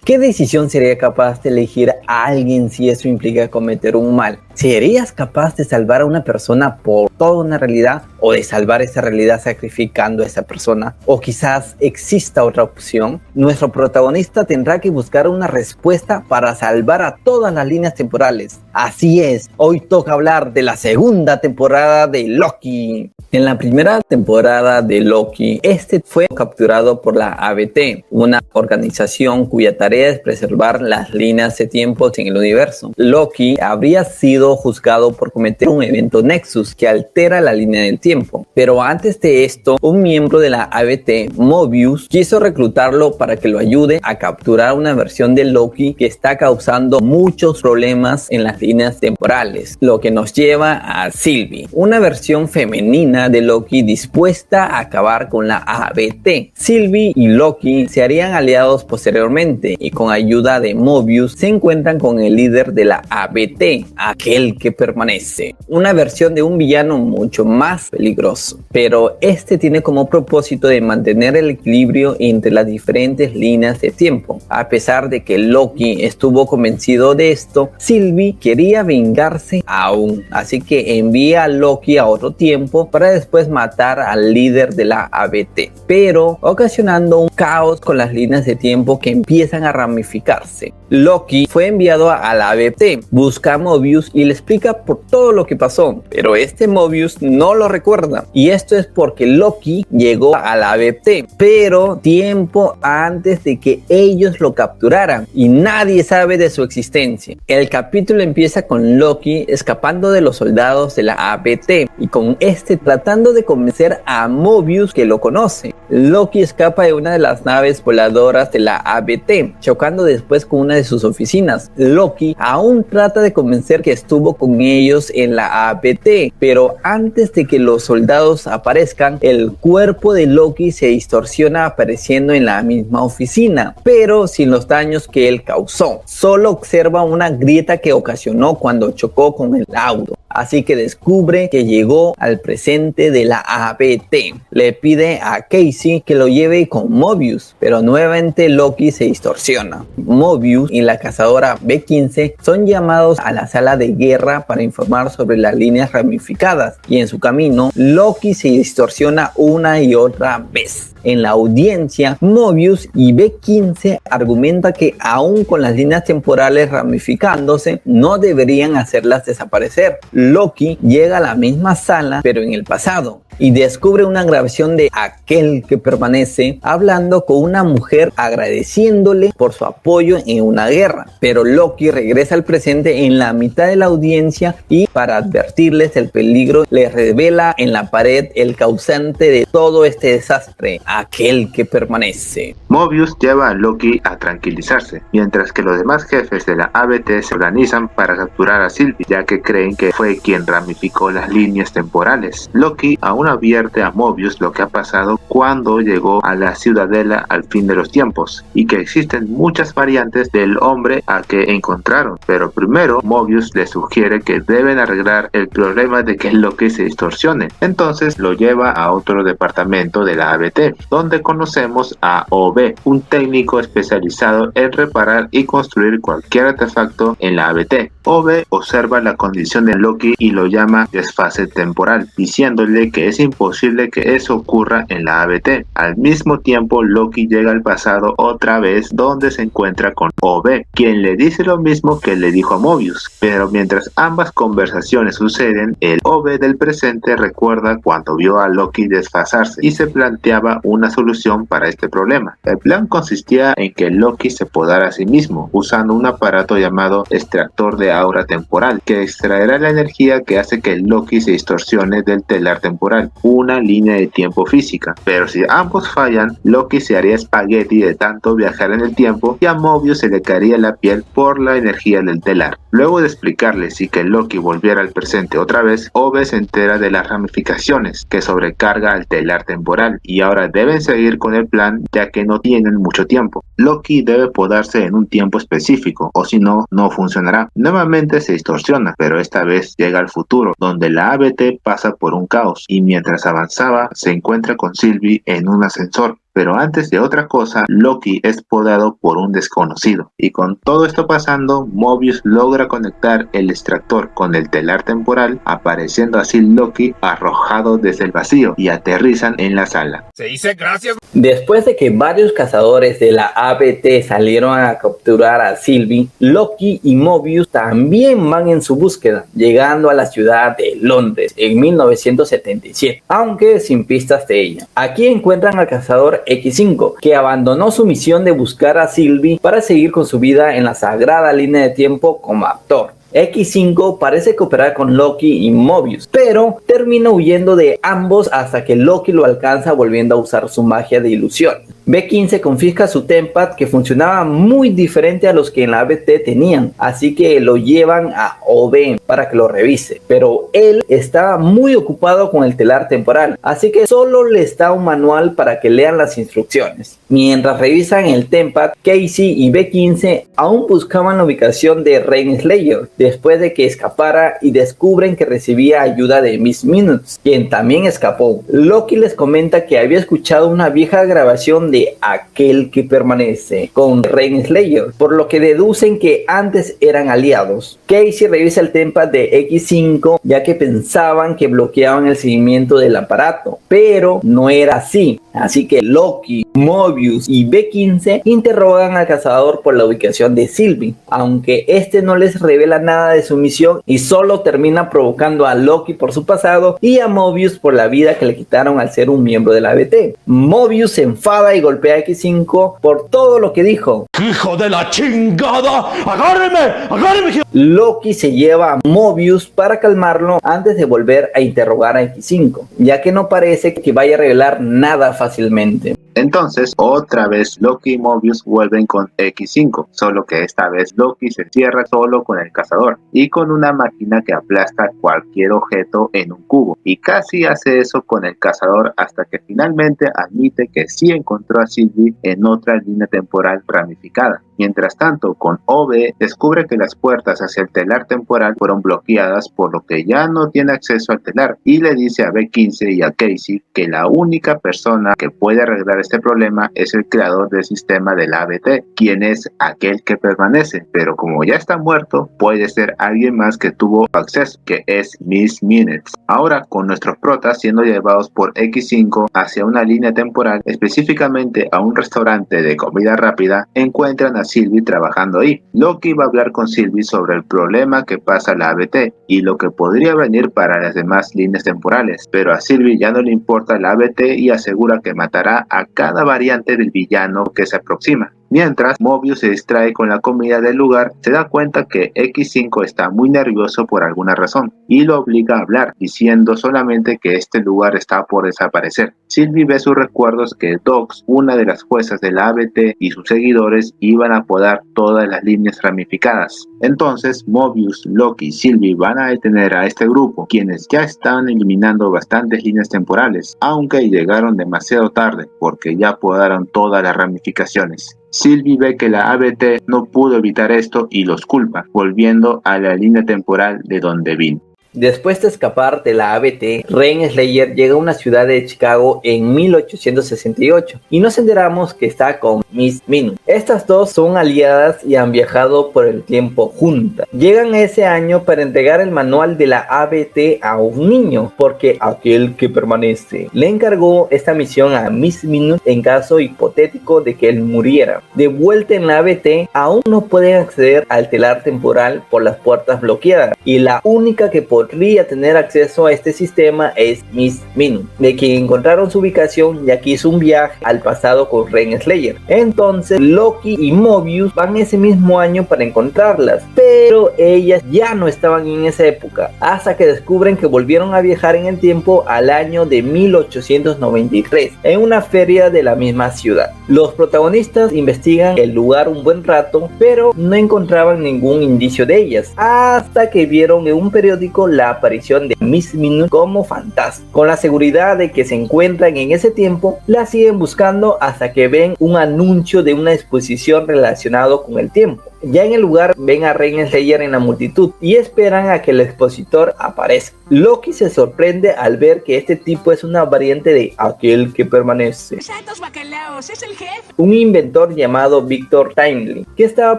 ¿Qué decisión sería capaz de elegir a alguien si eso implica cometer un mal? ¿Serías capaz de salvar a una persona por toda una realidad o de salvar esa realidad sacrificando a esa persona? ¿O quizás exista otra opción? Nuestro protagonista tendrá que buscar una respuesta para salvar a todas las líneas temporales. Así es, hoy toca hablar de la segunda temporada de Loki. En la primera temporada de Loki, este fue capturado por la ABT, una organización cuya tarea es preservar las líneas de tiempo en el universo. Loki habría sido juzgado por cometer un evento Nexus que altera la línea del tiempo. Pero antes de esto, un miembro de la ABT, Mobius, quiso reclutarlo para que lo ayude a capturar una versión de Loki que está causando muchos problemas en las líneas temporales, lo que nos lleva a Sylvie, una versión femenina de Loki dispuesta a acabar con la ABT. Sylvie y Loki se harían aliados posteriormente y con ayuda de Mobius se encuentran con el líder de la ABT, aquel que permanece, una versión de un villano mucho más peligroso, pero este tiene como propósito de mantener el equilibrio entre las diferentes líneas de tiempo. A pesar de que Loki estuvo convencido de esto, Sylvie quería vengarse aún, así que envía a Loki a otro tiempo para después matar al líder de la ABT, pero ocasionando un caos con las líneas de tiempo que empiezan a ramificarse. Loki fue enviado a la ABT, busca a Mobius y le explica por todo lo que pasó, pero este Mobius no lo recuerda, y esto es porque Loki llegó a la ABT, pero tiempo antes de que ellos lo capturaran, y nadie sabe de su existencia. El capítulo empieza con Loki escapando de los soldados de la ABT, y con este tratando de convencer a Mobius que lo conoce. Loki escapa de una de las naves voladoras de la ABT, chocando después con una de sus oficinas. Loki aún trata de convencer que estuvo con ellos en la ABT, pero antes de que los soldados aparezcan, el cuerpo de Loki se distorsiona apareciendo en la misma oficina, pero sin los daños que él causó. Solo observa una grieta que ocasionó cuando chocó con el auto. Así que descubre que llegó al presente de la ABT. Le pide a Casey que lo lleve con Mobius, pero nuevamente Loki se distorsiona. Mobius y la cazadora B-15 son llamados a la sala de guerra para informar sobre las líneas ramificadas, y en su camino Loki se distorsiona una y otra vez. En la audiencia, Mobius y B-15 argumentan que aún con las líneas temporales ramificándose, no deberían hacerlas desaparecer. Loki llega a la misma sala, pero en el pasado, y descubre una grabación de aquel que permanece hablando con una mujer agradeciéndole por su apoyo en una guerra. Pero Loki regresa al presente en la mitad de la audiencia y para advertirles del peligro les revela en la pared el causante de todo este desastre, aquel que permanece. Mobius lleva a Loki a tranquilizarse, mientras que los demás jefes de la ABT se organizan para capturar a Sylvie, ya que creen que fue quien ramificó las líneas temporales. Loki aún advierte a Mobius lo que ha pasado cuando llegó a la ciudadela al fin de los tiempos, y que existen muchas variantes del hombre a que encontraron, pero primero Mobius le sugiere que deben arreglar el problema de que Loki se distorsione. Entonces lo lleva a otro departamento de la ABT, donde conocemos a OB, un técnico especializado en reparar y construir cualquier artefacto en la ABT. OB observa la condición de Loki y lo llama desfase temporal, diciéndole que es imposible que eso ocurra en la ABT. Al mismo tiempo, Loki llega al pasado otra vez, donde se encuentra con OB, quien le dice lo mismo que le dijo a Mobius, pero mientras ambas conversaciones suceden, el OB del presente recuerda cuando vio a Loki desfasarse y se planteaba una solución para este problema. El plan consistía en que Loki se podara a sí mismo, usando un aparato llamado extractor de aura temporal, que extraerá la energía que hace que Loki se distorsione del telar temporal, una línea de tiempo física. Pero si ambos fallan, Loki se haría espagueti de tanto viajar en el tiempo y a Mobius se le caería la piel por la energía del telar. Luego de explicarle si que Loki volviera al presente otra vez, Ove se entera de las ramificaciones que sobrecarga al telar temporal y ahora deben seguir con el plan, ya que no tienen mucho tiempo. Loki debe podarse en un tiempo específico, o si no, no funcionará. Nuevamente se distorsiona, pero esta vez llega al futuro, donde la ABT pasa por un caos y mientras avanzaba se encuentra con Sylvie en un ascensor. Pero antes de otra cosa, Loki es podado por un desconocido. Y con todo esto pasando, Mobius logra conectar el extractor con el telar temporal, apareciendo así Loki arrojado desde el vacío y aterrizan en la sala. Se dice gracias. Después de que varios cazadores de la ABT salieron a capturar a Sylvie, Loki y Mobius también van en su búsqueda, llegando a la ciudad de Londres en 1977, aunque sin pistas de ella. Aquí encuentran al cazador X5, que abandonó su misión de buscar a Sylvie para seguir con su vida en la sagrada línea de tiempo como actor. X5 parece cooperar con Loki y Mobius, pero termina huyendo de ambos hasta que Loki lo alcanza volviendo a usar su magia de ilusión. B15 confisca su Tempad, que funcionaba muy diferente a los que en la ABT tenían, así que lo llevan a OB para que lo revise, pero él estaba muy ocupado con el telar temporal, así que solo les da un manual para que lean las instrucciones. Mientras revisan el Tempad, Casey y B15 aún buscaban la ubicación de Renslayer, después de que escapara, y descubren que recibía ayuda de Miss Minutes, quien también escapó. Loki les comenta que había escuchado una vieja grabación de Aquel que permanece con Renslayer, por lo que deducen que antes eran aliados. Casey revisa el Tempad de X5, ya que pensaban que bloqueaban el seguimiento del aparato, pero no era así. Así que Loki, Mobius y B15 interrogan al cazador por la ubicación de Sylvie, aunque este no les revela nada de su misión y solo termina provocando a Loki por su pasado y a Mobius por la vida que le quitaron al ser un miembro de la ABT. Mobius se enfada y golpea a X5 por todo lo que dijo. ¡Hijo de la chingada! ¡Agárreme! ¡Agárreme! Loki se lleva a Mobius para calmarlo antes de volver a interrogar a X5, ya que no parece que vaya a revelar nada fácilmente. Entonces, otra vez Loki y Mobius vuelven con X5, solo que esta vez Loki se encierra solo con el cazador y con una máquina que aplasta cualquier objeto en un cubo, y casi hace eso con el cazador hasta que finalmente admite que sí encontró a Sylvie en otra línea temporal ramificada. Mientras tanto, con OB descubre que las puertas hacia el telar temporal fueron bloqueadas, por lo que ya no tiene acceso al telar, y le dice a B15 y a Casey que la única persona que puede arreglar este problema es el creador del sistema del ABT, quien es Aquel que permanece, pero como ya está muerto, puede ser alguien más que tuvo acceso, que es Miss Minutes. Ahora, con nuestros protas siendo llevados por X5 hacia una línea temporal, específicamente a un restaurante de comida rápida, encuentran a Sylvie trabajando ahí. Loki va a hablar con Sylvie sobre el problema que pasa la ABT y lo que podría venir para las demás líneas temporales, pero a Sylvie ya no le importa la ABT y asegura que matará a cada variante del villano que se aproxima. Mientras Mobius se distrae con la comida del lugar, se da cuenta que X5 está muy nervioso por alguna razón y lo obliga a hablar, diciendo solamente que este lugar está por desaparecer. Sylvie ve sus recuerdos que Dox, una de las juezas de la ABT, y sus seguidores iban a podar todas las líneas ramificadas. Entonces Mobius, Loki y Sylvie van a detener a este grupo, quienes ya están eliminando bastantes líneas temporales, aunque llegaron demasiado tarde porque ya podaron todas las ramificaciones. Sylvie ve que la ABT no pudo evitar esto y los culpa, volviendo a la línea temporal de donde vino. Después de escapar de la ABT, Renslayer llega a una ciudad de Chicago en 1868 y nos enteramos que está con Miss Minutes. Estas dos son aliadas y han viajado por el tiempo juntas. Llegan ese año para entregar el manual de la ABT a un niño, porque Aquel que permanece le encargó esta misión a Miss Minutes en caso hipotético de que él muriera. De vuelta en la ABT, aún no pueden acceder al telar temporal por las puertas bloqueadas, y la única que podría tener acceso a este sistema es Miss Minutes, de quien encontraron su ubicación ya que hizo un viaje al pasado con Renslayer. Entonces Loki y Mobius van ese mismo año para encontrarlas, pero ellas ya no estaban en esa época, hasta que descubren que volvieron a viajar en el tiempo al año de 1893 en una feria de la misma ciudad. Los protagonistas investigan el lugar un buen rato, pero no encontraban ningún indicio de ellas, hasta que vieron en un periódico la aparición de Miss Minutes como fantasma. Con la seguridad de que se encuentran en ese tiempo, la siguen buscando hasta que ven un anuncio de una exposición relacionado con el tiempo. Ya en el lugar ven a Renslayer en la multitud y esperan a que el expositor aparezca. Loki se sorprende al ver que este tipo es una variante de aquel que permanece. ¡Santos bacalaos! ¡Es el jefe! Un inventor llamado Victor Timely, que estaba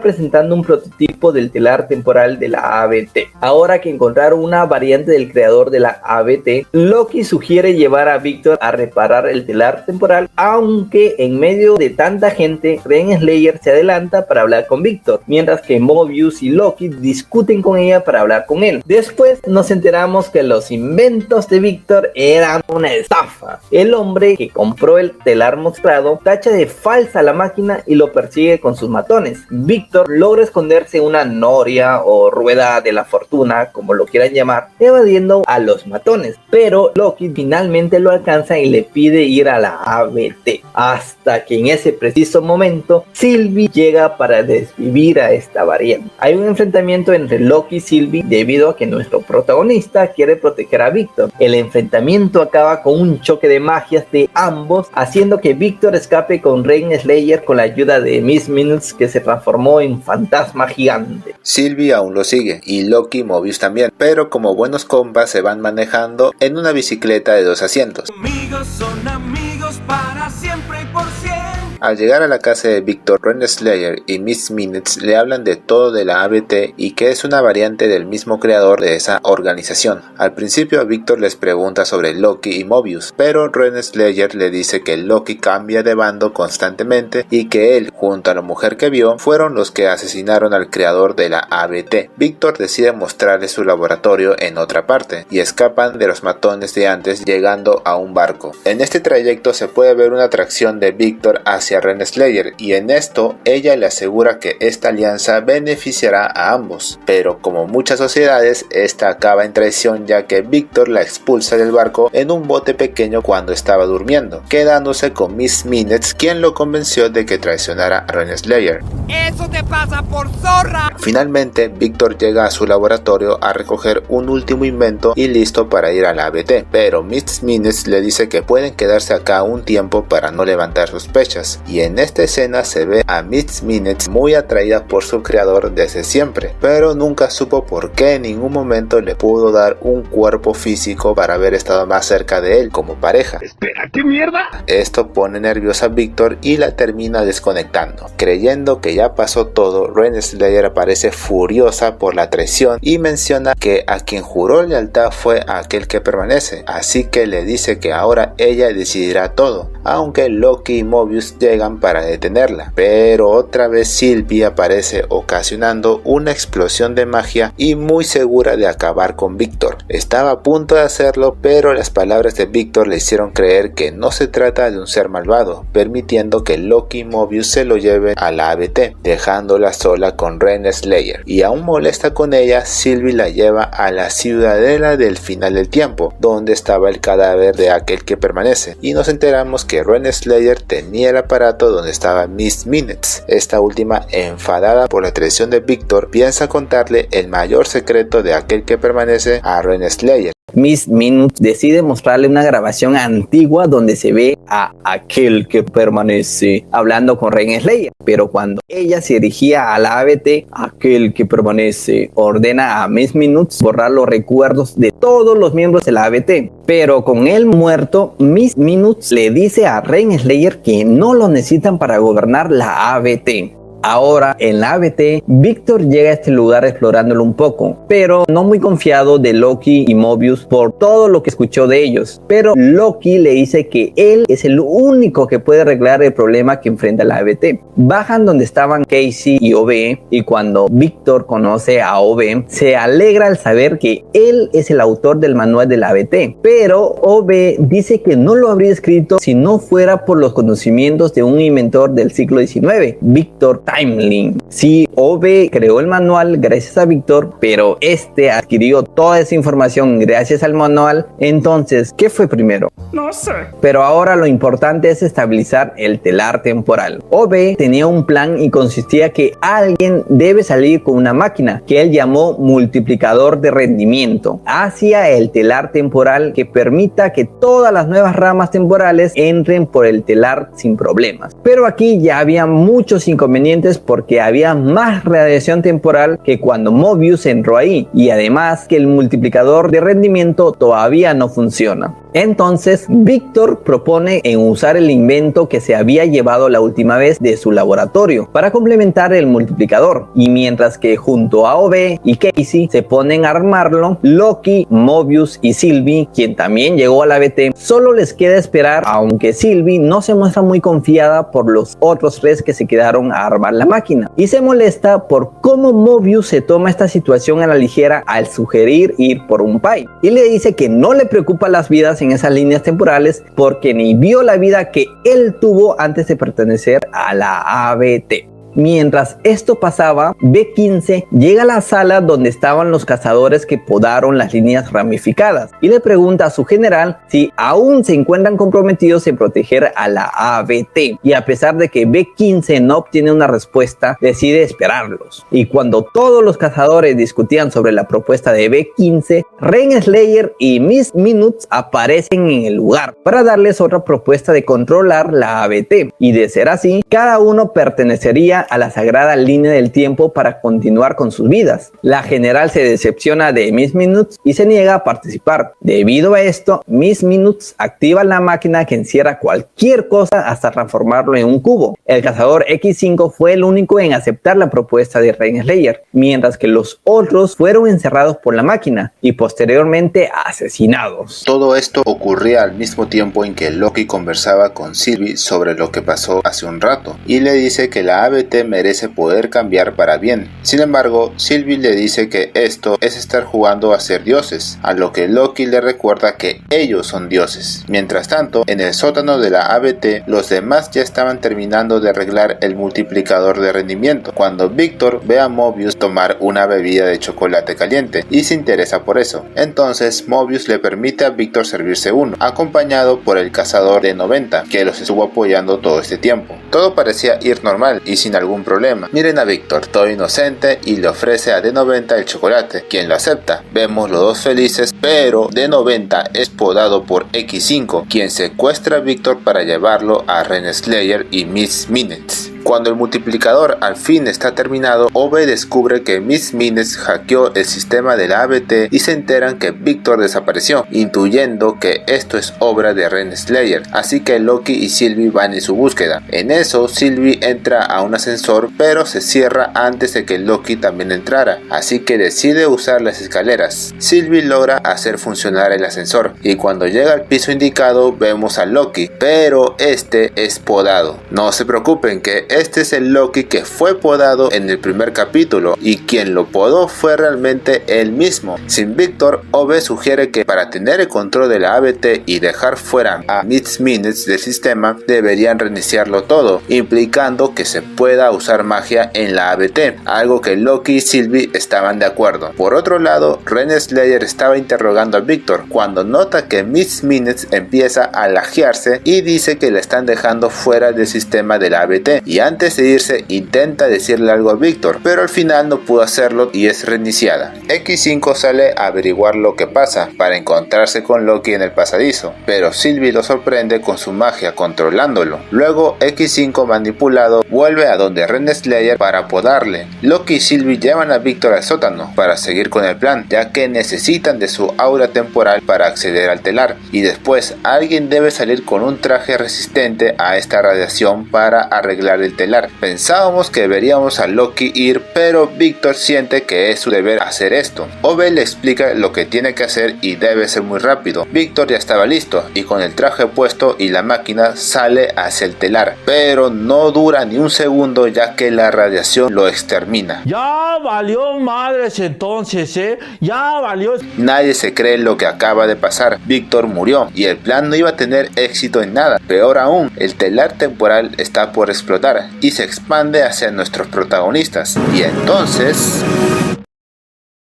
presentando un prototipo del telar temporal de la ABT. Ahora que encontraron una variante del creador de la ABT, Loki sugiere llevar a Victor a reparar el telar temporal, aunque en medio de tanta gente, Renslayer se adelanta para hablar con Victor, mientras que Mobius y Loki discuten con ella para hablar con él. Después nos enteramos que los inventos de Victor eran una estafa. El hombre que compró el telar mostrado tacha de falsa la máquina y lo persigue con sus matones. Victor logra esconderse en una noria o rueda de la fortuna, como lo quieran llamar, evadiendo a los matones, pero Loki finalmente lo alcanza y le pide ir a la ABT, hasta que en ese preciso momento Sylvie llega para desvivir a esta variante. Hay un enfrentamiento entre Loki y Sylvie debido a que nuestro protagonista quiere proteger a Victor. El enfrentamiento acaba con un choque de magias de ambos, haciendo que Victor escape con Renslayer con la ayuda de Miss Minutes, que se transformó en fantasma gigante. Sylvie aún lo sigue, y Loki y Mobius también, pero como buenos compas se van manejando en una bicicleta de 2 asientos. Amigos son amigos para siempre y por siempre. Al llegar a la casa de Victor, Renslayer y Miss Minutes le hablan de todo de la ABT y que es una variante del mismo creador de esa organización. Al principio Victor les pregunta sobre Loki y Mobius, pero Renslayer le dice que Loki cambia de bando constantemente y que él, junto a la mujer que vio, fueron los que asesinaron al creador de la ABT. Victor decide mostrarle su laboratorio en otra parte y escapan de los matones de antes llegando a un barco. En este trayecto se puede ver una atracción de Victor hacia Renslayer y en esto ella le asegura que esta alianza beneficiará a ambos, pero como muchas sociedades esta acaba en traición, ya que Victor la expulsa del barco en un bote pequeño cuando estaba durmiendo, quedándose con Miss Minutes, quien lo convenció de que traicionara a Renslayer. ¡Eso te pasa por zorra! Finalmente Victor llega a su laboratorio a recoger un último invento y listo para ir a la ABT, pero Miss Minutes le dice que pueden quedarse acá un tiempo para no levantar sospechas. Y en esta escena se ve a Miss Minutes muy atraída por su creador desde siempre, pero nunca supo por qué en ningún momento le pudo dar un cuerpo físico para haber estado más cerca de él como pareja. Espera, ¿qué mierda? Esto pone nerviosa a Victor y la termina desconectando. Creyendo que ya pasó todo, Renslayer aparece furiosa por la traición y menciona que a quien juró lealtad fue a aquel que permanece, así que le dice que ahora ella decidirá todo, aunque Loki y Mobius llegan para detenerla, pero otra vez Sylvie aparece ocasionando una explosión de magia y muy segura de acabar con Victor. Estaba a punto de hacerlo, pero las palabras de Victor le hicieron creer que no se trata de un ser malvado, permitiendo que Loki y Mobius se lo lleven a la ABT, dejándola sola con Renslayer. Y aún molesta con ella, Sylvie la lleva a la ciudadela del final del tiempo, donde estaba el cadáver de aquel que permanece, y nos enteramos que Renslayer tenía el aparato donde estaba Miss Minutes. Esta última, enfadada por la traición de Victor, piensa contarle el mayor secreto de aquel que permanece a Renslayer. Miss Minutes decide mostrarle una grabación antigua donde se ve a aquel que permanece hablando con Renslayer, pero cuando ella se dirigía a la ABT, aquel que permanece ordena a Miss Minutes borrar los recuerdos de todos los miembros de la ABT, pero con él muerto, Miss Minutes le dice a Renslayer que no lo necesitan para gobernar la ABT. Ahora en la ABT, Victor llega a este lugar explorándolo un poco, pero no muy confiado de Loki y Mobius por todo lo que escuchó de ellos. Pero Loki le dice que él es el único que puede arreglar el problema que enfrenta la ABT. Bajan donde estaban Casey y OB, y cuando Victor conoce a OB, se alegra al saber que él es el autor del manual de la ABT. Pero OB dice que no lo habría escrito si no fuera por los conocimientos de un inventor del siglo XIX, Victor Timely. Sí, OB creó el manual gracias a Victor, pero este adquirió toda esa información gracias al manual. Entonces, ¿qué fue primero? No sé. Pero ahora lo importante es estabilizar el telar temporal. OB tenía un plan y consistía que alguien debe salir con una máquina que él llamó multiplicador de rendimiento hacia el telar temporal, que permita que todas las nuevas ramas temporales entren por el telar sin problemas. Pero aquí ya había muchos inconvenientes conscientes porque había más radiación temporal que cuando Mobius entró ahí, y además que el multiplicador de rendimiento todavía no funciona. Entonces, Víctor propone en usar el invento que se había llevado la última vez de su laboratorio para complementar el multiplicador, y mientras que junto a OB y Casey se ponen a armarlo, Loki, Mobius y Sylvie, quien también llegó a la ABT, solo les queda esperar, aunque Sylvie no se muestra muy confiada por los otros tres que se quedaron a armar la máquina, y se molesta por cómo Mobius se toma esta situación a la ligera al sugerir ir por un pie, y le dice que no le preocupan las vidas en esas líneas temporales porque ni vio la vida que él tuvo antes de pertenecer a la ABT. Mientras esto pasaba, B15 llega a la sala donde estaban los cazadores que podaron las líneas ramificadas y le pregunta a su general si aún se encuentran comprometidos en proteger a la ABT, y a pesar de que B15 no obtiene una respuesta, decide esperarlos. Y cuando todos los cazadores discutían sobre la propuesta de B15, Renslayer y Miss Minutes aparecen en el lugar para darles otra propuesta de controlar la ABT, y de ser así, cada uno pertenecería a la sagrada línea del tiempo para continuar con sus vidas. La general se decepciona de Miss Minutes y se niega a participar. Debido a esto, Miss Minutes activa la máquina que encierra cualquier cosa hasta transformarlo en un cubo. El cazador X5 fue el único en aceptar la propuesta de Renslayer, mientras que los otros fueron encerrados por la máquina y posteriormente asesinados. Todo esto ocurría al mismo tiempo en que Loki conversaba con Sylvie sobre lo que pasó hace un rato y le dice que la ABT merece poder cambiar para bien. Sin embargo, Sylvie le dice que esto es estar jugando a ser dioses, a lo que Loki le recuerda que ellos son dioses. Mientras tanto, en el sótano de la ABT, los demás ya estaban terminando de arreglar el multiplicador de rendimiento, cuando Víctor ve a Mobius tomar una bebida de chocolate caliente y se interesa por eso. Entonces, Mobius le permite a Víctor servirse uno, acompañado por el cazador de 90, que los estuvo apoyando todo este tiempo. Todo parecía ir normal y sin algún problema. Miren a Víctor, todo inocente, y le ofrece a D90 el chocolate, quien lo acepta. Vemos los dos felices, pero D90 es podado por X5, quien secuestra a Víctor para llevarlo a Renslayer y Miss Minutes. Cuando el multiplicador al fin está terminado, Ove descubre que Miss Minutes hackeó el sistema de la ABT y se enteran que Víctor desapareció, intuyendo que esto es obra de Renslayer, así que Loki y Sylvie van en su búsqueda. En eso, Sylvie entra a un ascensor, pero se cierra antes de que Loki también entrara, así que decide usar las escaleras. Sylvie logra hacer funcionar el ascensor, y cuando llega al piso indicado vemos a Loki, pero este es podado. No se preocupen, que este es el Loki que fue podado en el primer capítulo, y quien lo podó fue realmente él mismo. Sin Víctor, Ove sugiere que para tener el control de la ABT y dejar fuera a Miss Minutes del sistema, deberían reiniciarlo todo, implicando que se pueda usar magia en la ABT, algo que Loki y Sylvie estaban de acuerdo. Por otro lado, Renslayer estaba interrogando a Víctor cuando nota que Miss Minutes empieza a lajearse y dice que la están dejando fuera del sistema de la ABT, y antes de irse intenta decirle algo a Víctor, pero al final no pudo hacerlo y es reiniciada. X5 sale a averiguar lo que pasa para encontrarse con Loki en el pasadizo, pero Sylvie lo sorprende con su magia controlándolo. Luego X5 manipulado vuelve a donde Renslayer para podarle. Loki y Sylvie llevan a Víctor al sótano para seguir con el plan, ya que necesitan de su aura temporal para acceder al telar, y después alguien debe salir con un traje resistente a esta radiación para arreglar el telar. Pensábamos que deberíamos a Loki ir, pero Víctor siente que es su deber hacer esto. Ove le explica lo que tiene que hacer y debe ser muy rápido. Víctor ya estaba listo y con el traje puesto y la máquina sale hacia el telar, pero no dura ni un segundo ya que la radiación lo extermina. Ya valió madres entonces, ya valió. Nadie se cree lo que acaba de pasar. Víctor murió y el plan no iba a tener éxito en nada. Peor aún, el telar temporal está por explotar y se expande hacia nuestros protagonistas. Y entonces...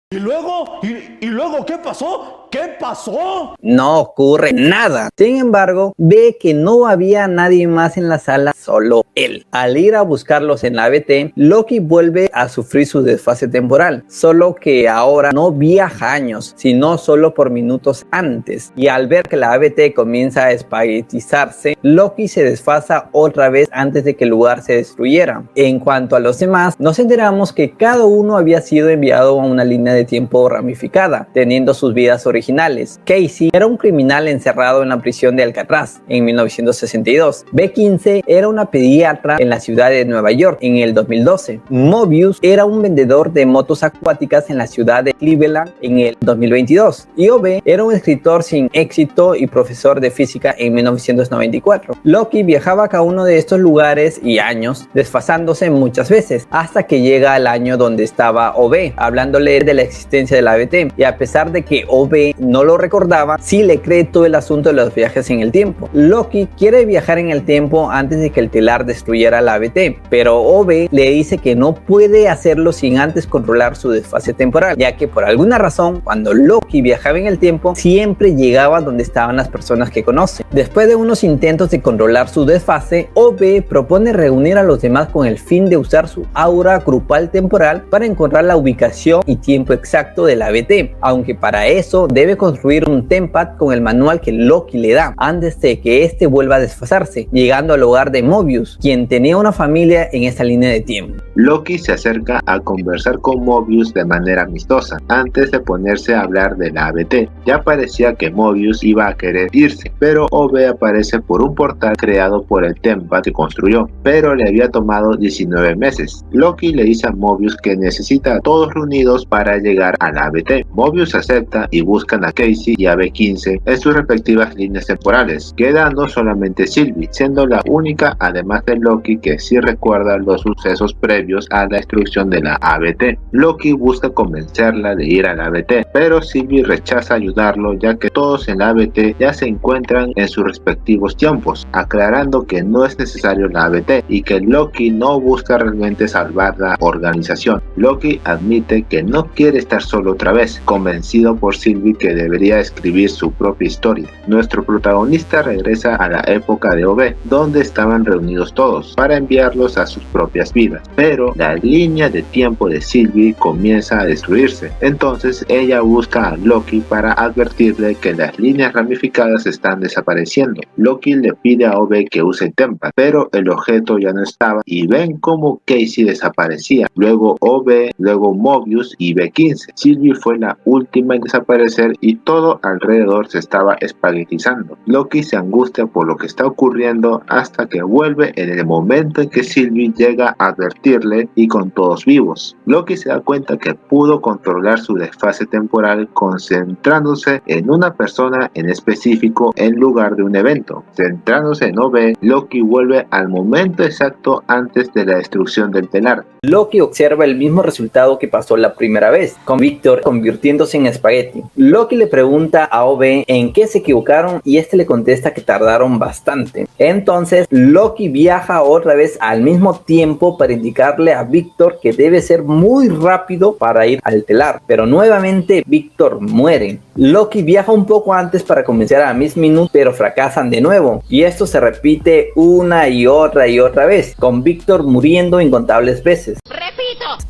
¿Y luego? ¿Y luego qué pasó? ¿Qué pasó? No ocurre nada. Sin embargo, ve que no había nadie más en la sala, solo él. Al ir a buscarlos en la ABT, Loki vuelve a sufrir su desfase temporal, solo que ahora no viaja años, sino solo por minutos antes. Y al ver que la ABT comienza a espaguetizarse, Loki se desfasa otra vez antes de que el lugar se destruyera. En cuanto a los demás, nos enteramos que cada uno había sido enviado a una línea de tiempo ramificada, teniendo sus vidas originales. Casey era un criminal encerrado en la prisión de Alcatraz en 1962. B-15 era una pediatra en la ciudad de Nueva York en el 2012. Mobius era un vendedor de motos acuáticas en la ciudad de Cleveland en el 2022. Y OB era un escritor sin éxito y profesor de física en 1994. Loki viajaba a cada uno de estos lugares y años, desfasándose muchas veces, hasta que llega al año donde estaba OB, hablándole de la existencia de la ABT. Y a pesar de que OB no lo recordaba, sí le cree todo el asunto de los viajes en el tiempo. Loki quiere viajar en el tiempo antes de que el telar destruyera la ABT, pero OB le dice que no puede hacerlo sin antes controlar su desfase temporal, ya que por alguna razón, cuando Loki viajaba en el tiempo, siempre llegaba donde estaban las personas que conoce. Después de unos intentos de controlar su desfase, OB propone reunir a los demás con el fin de usar su aura grupal temporal para encontrar la ubicación y tiempo exacto de la ABT, aunque para eso debe construir un tempad con el manual que Loki le da, antes de que este vuelva a desfasarse, llegando al hogar de Mobius, quien tenía una familia en esta línea de tiempo. Loki se acerca a conversar con Mobius de manera amistosa, antes de ponerse a hablar de la ABT. Ya parecía que Mobius iba a querer irse, pero OB aparece por un portal creado por el Tempad que construyó, pero le había tomado 19 meses. Loki le dice a Mobius que necesita a todos reunidos para llegar a la ABT. Mobius acepta y buscan a Casey y a B-15 en sus respectivas líneas temporales, quedando solamente Sylvie, siendo la única, además de Loki, que sí recuerda los sucesos previos a la destrucción de la ABT. Loki busca convencerla de ir a la ABT, pero Sylvie rechaza ayudarlo, ya que todos en la ABT ya se encuentran en sus respectivos tiempos, aclarando que no es necesario la ABT y que Loki no busca realmente salvar la organización. Loki admite que no quiere estar solo otra vez, convencido por Sylvie que debería escribir su propia historia. Nuestro protagonista regresa a la época de OB, donde estaban reunidos todos, para enviarlos a sus propias vidas, pero la línea de tiempo de Sylvie comienza a destruirse. Entonces ella busca a Loki para advertirle que las líneas ramificadas están desapareciendo. Loki le pide a OB que use Tempad, pero el objeto ya no estaba y ven como Casey desaparecía, luego OB, luego Mobius y B-15. Sylvie fue la última en desaparecer y todo alrededor se estaba espaguetizando. Loki se angustia por lo que está ocurriendo hasta que vuelve en el momento en que Sylvie llega a advertirle y con todos vivos. Loki se da cuenta que pudo controlar su desfase temporal concentrándose en una persona en específico en lugar de un evento. Centrándose en OB, Loki vuelve al momento exacto antes de la destrucción del telar. Loki observa el mismo resultado que pasó la primera vez, con Victor convirtiéndose en espagueti. Loki le pregunta a OB en qué se equivocaron y este le contesta que tardaron bastante. Entonces Loki viaja otra vez al mismo tiempo para indicarle a Victor que debe ser muy rápido para ir al telar, pero nuevamente Victor muere. Loki viaja un poco antes para convencer a Miss Minute, pero fracasan de nuevo, y esto se repite una y otra vez, con Victor muriendo incontables veces.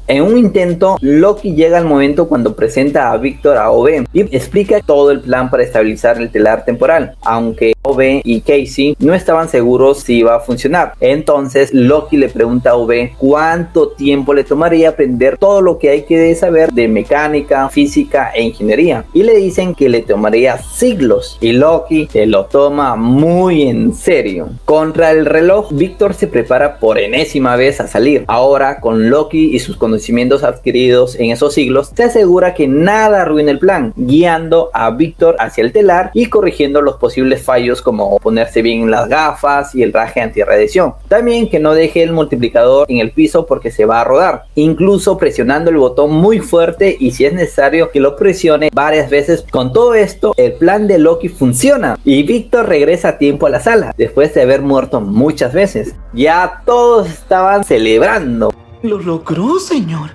En un intento, Loki llega al momento cuando presenta a Victor a OB y explica todo el plan para estabilizar el telar temporal, aunque OB y Casey no estaban seguros si iba a funcionar. Entonces Loki le pregunta a OB cuánto tiempo le tomaría aprender todo lo que hay que saber de mecánica, física e ingeniería, y le dicen que le tomaría siglos, y Loki se lo toma muy en serio. Contra el reloj, Victor se prepara por enésima vez a salir. Ahora, con Loki y sus conocimientos adquiridos en esos siglos, se asegura que nada arruine el plan, guiando a Victor hacia el telar y corrigiendo los posibles fallos como ponerse bien las gafas y el traje antirradiación. También que no deje el multiplicador en el piso porque se va a rodar, incluso presionando el botón muy fuerte y si es necesario que lo presione varias veces. Con todo esto, el plan de Loki funciona y Victor regresa a tiempo a la sala después de haber muerto muchas veces. Ya todos estaban celebrando. Lo logró, señor.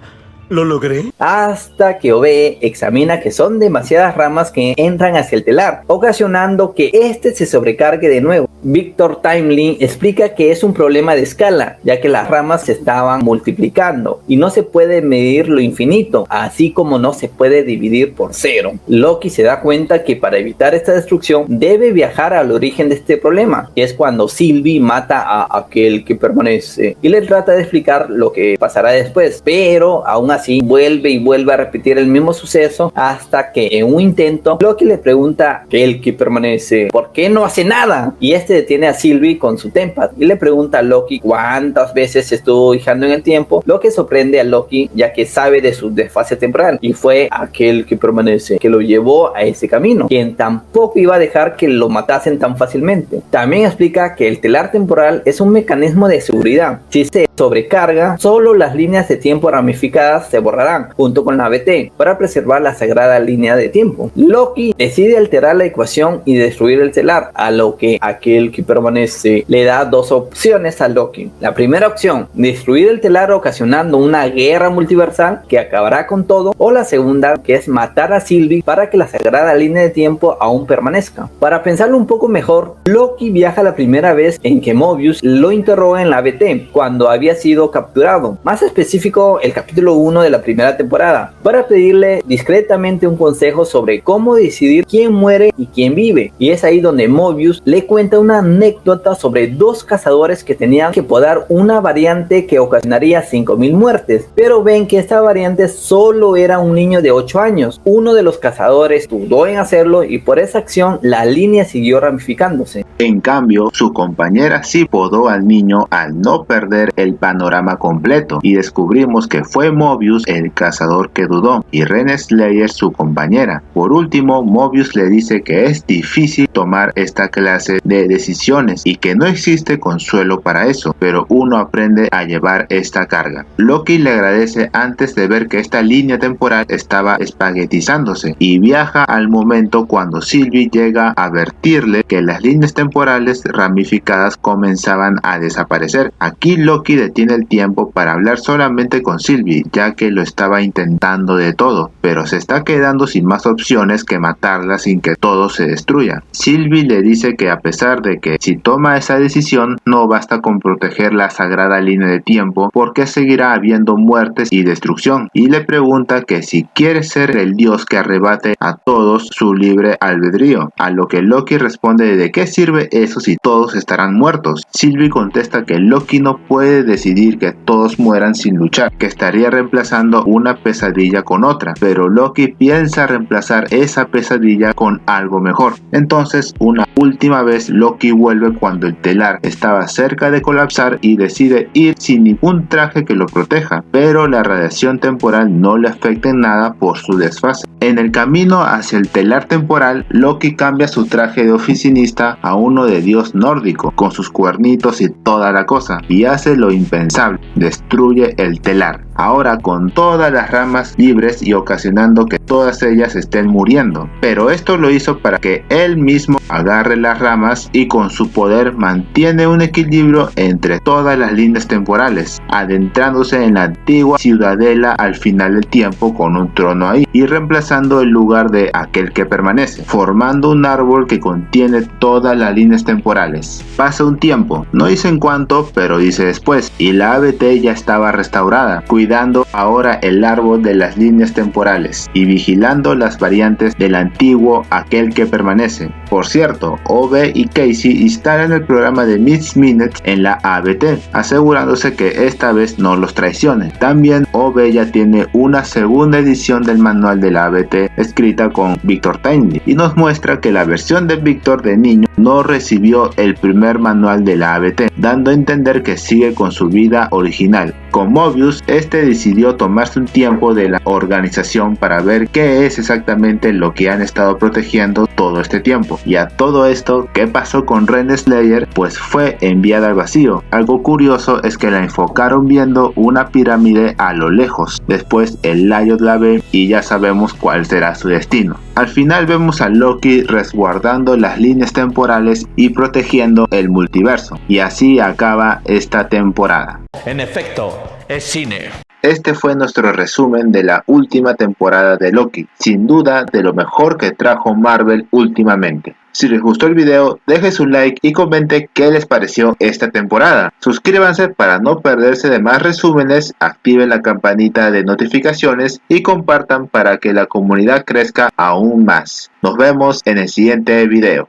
¿Lo logré? Hasta que Obe examina que son demasiadas ramas que entran hacia el telar, ocasionando que este se sobrecargue de nuevo. Victor Timely explica que es un problema de escala, ya que las ramas se estaban multiplicando y no se puede medir lo infinito, así como no se puede dividir por cero. Loki se da cuenta que para evitar esta destrucción debe viajar al origen de este problema, que es cuando Sylvie mata a aquel que permanece, y le trata de explicar lo que pasará después, pero aún así vuelve y vuelve a repetir el mismo suceso hasta que en un intento Loki le pregunta a aquel que permanece ¿por qué no hace nada? Y este detiene a Sylvie con su Tempad y le pregunta a Loki cuántas veces estuvo viajando en el tiempo, lo que sorprende a Loki ya que sabe de su desfase temporal y fue aquel que permanece que lo llevó a ese camino, quien tampoco iba a dejar que lo matasen tan fácilmente. También explica que el telar temporal es un mecanismo de seguridad. Si se sobrecarga, solo las líneas de tiempo ramificadas se borrarán junto con la ABT para preservar la sagrada línea de tiempo. Loki decide alterar la ecuación y destruir el telar, a lo que aquel que permanece le da dos opciones a Loki. La primera opción, destruir el telar ocasionando una guerra multiversal que acabará con todo, o la segunda, que es matar a Sylvie para que la sagrada línea de tiempo aún permanezca. Para pensarlo un poco mejor, Loki viaja la primera vez en que Mobius lo interroga en la ABT, cuando había sido capturado, más específico el capítulo 1 de la primera temporada, para pedirle discretamente un consejo sobre cómo decidir quién muere y quién vive, y es ahí donde Mobius le cuenta una anécdota sobre dos cazadores que tenían que podar una variante que ocasionaría 5000 muertes, pero ven que esta variante solo era un niño de 8 años. Uno de los cazadores dudó en hacerlo y por esa acción la línea siguió ramificándose. En cambio, su compañera sí podó al niño al no perder el panorama completo, y descubrimos que fue Mobius el cazador que dudó y Renslayer su compañera. Por último, Mobius le dice que es difícil tomar esta clase de decisiones y que no existe consuelo para eso, pero uno aprende a llevar esta carga. Loki le agradece antes de ver que esta línea temporal estaba espaguetizándose y viaja al momento cuando Sylvie llega a advertirle que las líneas temporales ramificadas comenzaban a desaparecer. Aquí Loki detiene el tiempo para hablar solamente con Sylvie, ya que lo estaba intentando de todo, pero se está quedando sin más opciones que matarla sin que todo se destruya. Sylvie le dice que a pesar de que si toma esa decisión no basta con proteger la sagrada línea de tiempo, porque seguirá habiendo muertes y destrucción, y le pregunta que si quiere ser el dios que arrebate a todos su libre albedrío, a lo que Loki responde: ¿de qué sirve eso si todos estarán muertos? Sylvie contesta que Loki no puede decidir que todos mueran sin luchar, que estaría reemplazando una pesadilla con otra, pero Loki piensa reemplazar esa pesadilla con algo mejor. Entonces, una última vez Loki vuelve cuando el telar estaba cerca de colapsar y decide ir sin ningún traje que lo proteja, pero la radiación temporal no le afecta en nada por su desfase. En el camino hacia el telar temporal, Loki cambia su traje de oficinista a uno de dios nórdico, con sus cuernitos y toda la cosa, y hace lo impensable: destruye el telar, ahora con todas las ramas libres y ocasionando que todas ellas estén muriendo. Pero esto lo hizo para que él mismo agarre las ramas y con su poder mantiene un equilibrio entre todas las líneas temporales, adentrándose en la antigua ciudadela al final del tiempo con un trono ahí y reemplazando el lugar de aquel que permanece, formando un árbol que contiene todas las líneas temporales. Pasa un tiempo, no dice en cuánto, pero dice después, y la ABT ya estaba restaurada, cuidando ahora el árbol de las líneas temporales y vigilando las variantes del antiguo aquel que permanece. Por cierto, OB y Casey instalan el programa de Miss Minutes en la ABT, asegurándose que esta vez no los traicione. También OB ya tiene una segunda edición del manual de la ABT escrita con Victor Timely y nos muestra que la versión de Victor de niño no recibió el primer manual de la ABT, dando a entender que sigue con su vida original. Con Mobius, este decidió tomarse un tiempo de la organización para ver qué es exactamente lo que han estado protegiendo todo este tiempo. Y a todo esto, ¿qué pasó con Renslayer? Pues fue enviada al vacío. Algo curioso es que la enfocaron viendo una pirámide a lo lejos. Después el Lyot la ve y ya sabemos cuál será su destino. Al final vemos a Loki resguardando las líneas temporales y protegiendo el multiverso. Y así acaba esta temporada. En efecto, es cine. Este fue nuestro resumen de la última temporada de Loki, sin duda de lo mejor que trajo Marvel últimamente. Si les gustó el video, dejen su like y comenten qué les pareció esta temporada. Suscríbanse para no perderse de más resúmenes, activen la campanita de notificaciones y compartan para que la comunidad crezca aún más. Nos vemos en el siguiente video.